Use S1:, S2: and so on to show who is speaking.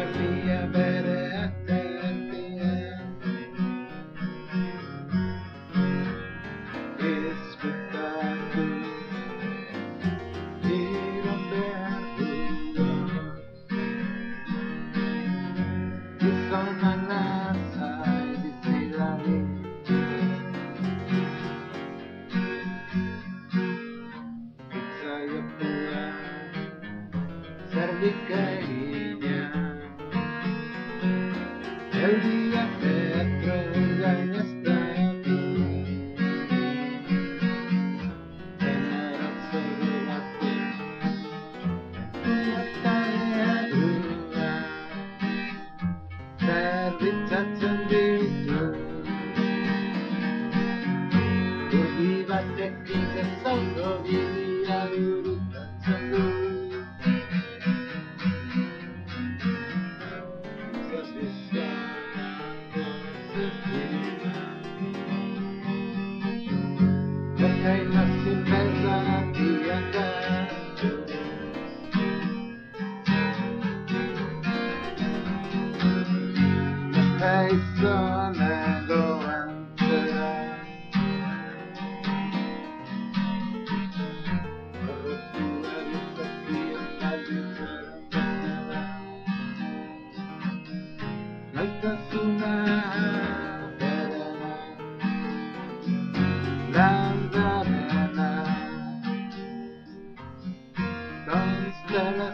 S1: farmi avere a te. Rispettato di non perduto, di sonmananza e di silari. Pizzaia pura, servi carinha, el día teatro ya estado, tenerazzo rubato, una tarea dura, servizio accendito, viva te quise solo via urutacciando. Perché la simpensa di andaggio la persona lo entrerà, la rottura di soffia tagliuzzerà, l'alta su una terra, l'andarena, con stella